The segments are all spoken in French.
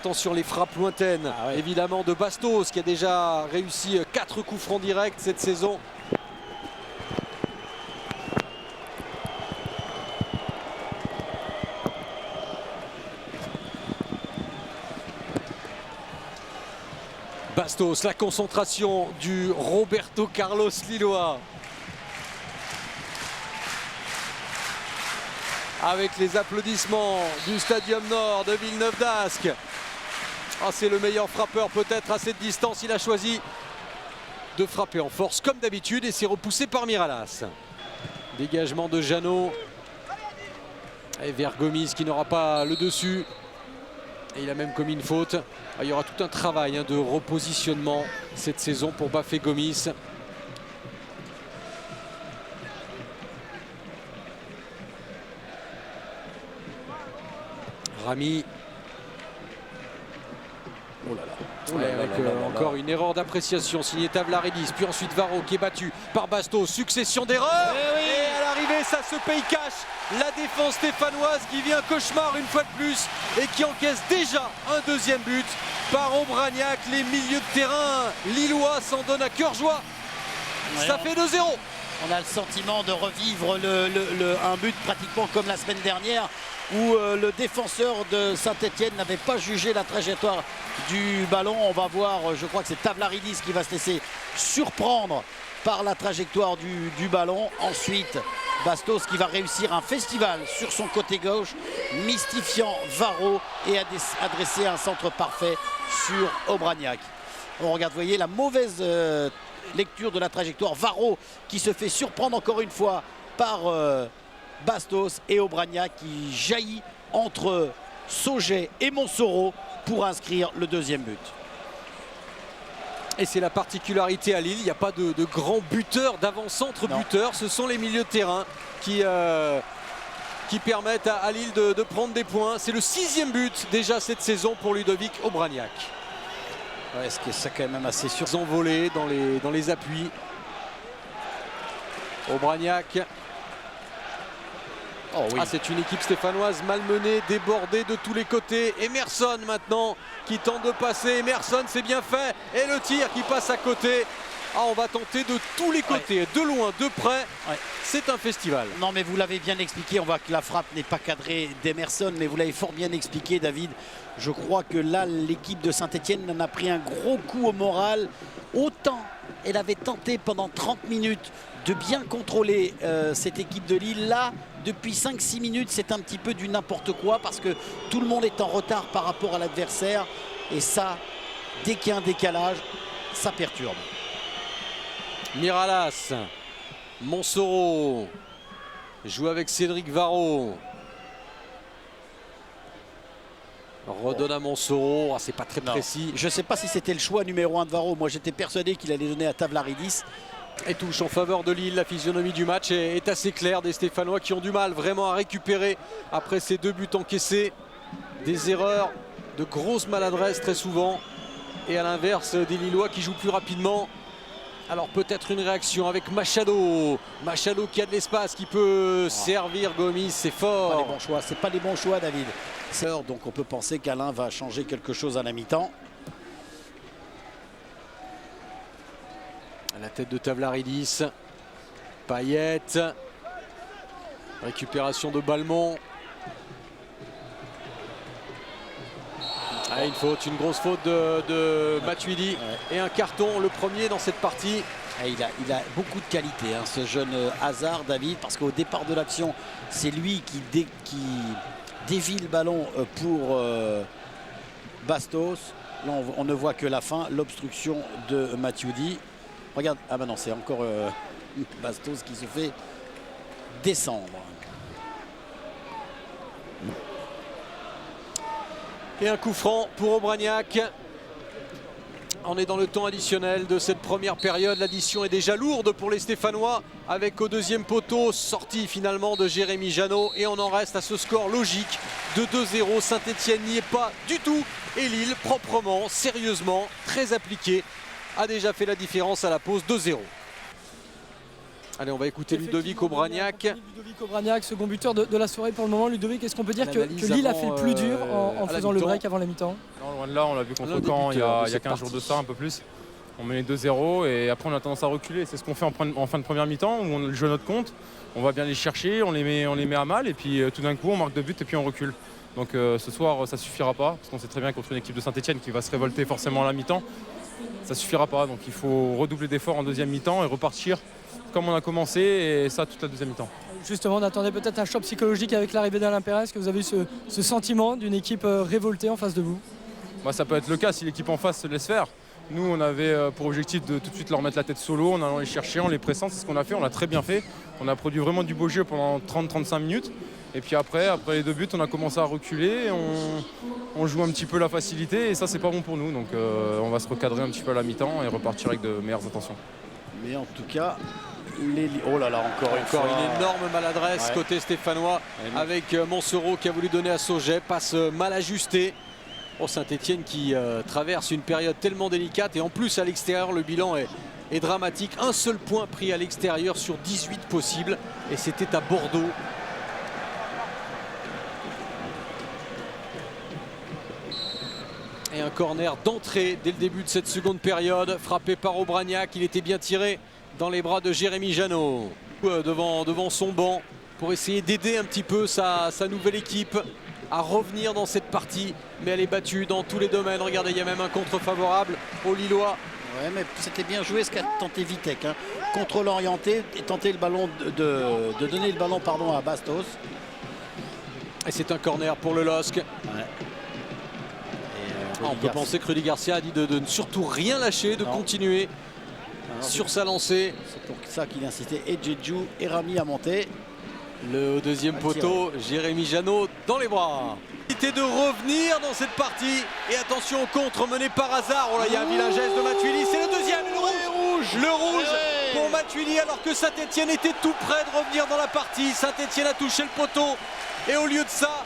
Attention les frappes lointaines, évidemment de Bastos qui a déjà réussi 4 coups francs directs cette saison. Bastos, la concentration du Roberto Carlos Lillois. Avec les applaudissements du Stadium Nord de Villeneuve d'Ascq. Ah, c'est le meilleur frappeur peut-être à cette distance. Il a choisi de frapper en force comme d'habitude et c'est repoussé par Miralas. Dégagement de Jeannot. Et vers Gomis qui n'aura pas le dessus. Et il a même commis une faute. Ah, il y aura tout un travail de repositionnement cette saison pour Bafé Gomis. Rami. Oh là là. Oh là là, avec encore une erreur d'appréciation signée Tavlaridis, puis ensuite Varro qui est battu par Bastos. Succession d'erreurs. Et à l'arrivée, ça se paye cash. La défense stéphanoise qui vient cauchemar une fois de plus et qui encaisse déjà un deuxième but par Obraniak. Les milieux de terrain lillois s'en donnent à cœur joie. Ça fait 2-0. On a le sentiment de revivre un but pratiquement comme la semaine dernière où le défenseur de Saint-Etienne n'avait pas jugé la trajectoire du ballon. On va voir, je crois que c'est Tavlaridis qui va se laisser surprendre par la trajectoire du ballon. Ensuite, Bastos qui va réussir un festival sur son côté gauche, mystifiant Varro et adresser un centre parfait sur Obraniak. On regarde, vous voyez, la mauvaise lecture de la trajectoire. Varro qui se fait surprendre encore une fois par Bastos et Obraniak qui jaillit entre Sauget et Montsoreau pour inscrire le deuxième but. Et c'est la particularité à Lille, il n'y a pas de grands buteurs, d'avant-centre buteurs. Ce sont les milieux de terrain qui permettent à Lille de prendre des points. C'est le 6e but déjà cette saison pour Ludovic Obraniak. Ouais, c'est quand même assez sûr. Ils ont volé dans les appuis. Obraniak. Oh oui. Ah, c'est une équipe stéphanoise malmenée, débordée de tous les côtés. Emerson maintenant qui tente de passer. Emerson, c'est bien fait. Et le tir qui passe à côté. Ah, on va tenter de tous les côtés, de loin, de près. C'est un festival. Non, mais vous l'avez bien expliqué. On voit que la frappe n'est pas cadrée d'Emerson, mais vous l'avez fort bien expliqué, David. Je crois que là, l'équipe de Saint-Etienne en a pris un gros coup au moral. Autant elle avait tenté pendant 30 minutes de bien contrôler cette équipe de Lille. Là, depuis 5-6 minutes, c'est un petit peu du n'importe quoi parce que tout le monde est en retard par rapport à l'adversaire. Et ça, dès qu'il y a un décalage, ça perturbe. Miralas, Montsoreau joue avec Cédric Varro. Redonne à Montsoreau, c'est pas très précis. Je ne sais pas si c'était le choix numéro 1 de Varro. Moi j'étais persuadé qu'il allait donner à Tavlaridis. Et touche en faveur de Lille. La physionomie du match est assez claire. Des Stéphanois qui ont du mal vraiment à récupérer après ces 2 buts encaissés. Des erreurs, de grosses maladresses très souvent. Et à l'inverse des Lillois qui jouent plus rapidement. Alors peut-être une réaction avec Machado. Machado qui a de l'espace, qui peut servir Gomis, c'est fort. Pas les bons choix, c'est pas les bons choix, David. Donc on peut penser qu'Alain va changer quelque chose à la mi-temps. À la tête de Tavlaridis. Payet. Récupération de Balmont. Ah, une faute, une grosse faute de Matuidi et un carton, le premier dans cette partie. Il a beaucoup de qualité, ce jeune Hazard, David, parce qu'au départ de l'action, c'est lui qui dévie le ballon pour Bastos. Là, on ne voit que la fin, l'obstruction de Matuidi. Regarde, ah ben non, c'est encore Bastos qui se fait descendre. Et un coup franc pour Obraniak. On est dans le temps additionnel de cette première période. L'addition est déjà lourde pour les Stéphanois avec au deuxième poteau sortie finalement de Jérémy Jeannot. Et on en reste à ce score logique de 2-0. Saint-Etienne n'y est pas du tout. Et Lille, proprement, sérieusement, très appliqué, a déjà fait la différence à la pause 2-0. Allez, on va écouter Ludovic Obraniak. Ludovic Obraniak, second buteur de la soirée pour le moment. Ludovic, est-ce qu'on peut dire que Lille a fait le plus dur en faisant le break avant la mi-temps? Non, loin de là, on l'a vu contre Caen il y a 15 jours de ça, un peu plus. On menait 2-0 et après on a tendance à reculer. C'est ce qu'on fait en fin de première mi-temps où on joue à notre compte. On va bien les chercher, on les met à mal et puis tout d'un coup on marque 2 buts et puis on recule. Donc ce soir ça suffira pas parce qu'on sait très bien contre une équipe de Saint-Etienne qui va se révolter forcément à la mi-temps. Ça suffira pas, donc il faut redoubler d'efforts en deuxième mi-temps et repartir comme on a commencé, et ça toute la deuxième mi-temps. Justement, on attendait peut-être un choc psychologique avec l'arrivée d'Alain Pérez. Est-ce que vous avez eu ce sentiment d'une équipe révoltée en face de vous? Ça peut être le cas si l'équipe en face se laisse faire. Nous, on avait pour objectif de tout de suite leur mettre la tête solo, en allant les chercher, en les pressant. C'est ce qu'on a fait, on l'a très bien fait. On a produit vraiment du beau jeu pendant 30-35 minutes. Et puis après les 2 buts, on a commencé à reculer. On joue un petit peu la facilité et ça, c'est pas bon pour nous. Donc on va se recadrer un petit peu à la mi-temps et repartir avec de meilleures intentions. Mais en tout cas, oh là là, encore une énorme maladresse côté stéphanois avec Monsereau qui a voulu donner à Sauget. Passe mal ajustée. Saint-Etienne qui traverse une période tellement délicate et en plus à l'extérieur le bilan est dramatique. Un seul point pris à l'extérieur sur 18 possibles et c'était à Bordeaux. Et un corner d'entrée dès le début de cette seconde période, frappé par Obraniak. Il était bien tiré dans les bras de Jérémy Janot devant son banc pour essayer d'aider un petit peu sa nouvelle équipe à revenir dans cette partie, mais elle est battue dans tous les domaines. Regardez, il y a même un contre favorable aux Lillois. Ouais, mais c'était bien joué ce qu'a tenté Vitek, hein. Contrôle orienté et tenter le ballon de donner le ballon à Bastos. Et c'est un corner pour le LOSC. Ouais. On peut penser que Rudy Garcia a dit de ne surtout rien lâcher, de continuer sur sa lancée. C'est pour ça qu'il incitait et Djedjou et Rami à monter. Le deuxième poteau, Jérémy Janot dans les bras. De revenir dans cette partie. Et attention au contre mené par hasard. Oh là, il y a un vilain geste de Matuidi. C'est le deuxième, le rouge pour Matuidi, alors que Saint-Etienne était tout près de revenir dans la partie. Saint-Etienne a touché le poteau. Et au lieu de ça,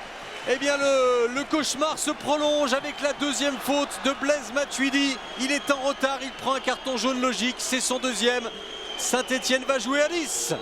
eh bien le cauchemar se prolonge avec la deuxième faute de Blaise Matuidi. Il est en retard, il prend un carton jaune logique. C'est son deuxième. Saint-Etienne va jouer à 10.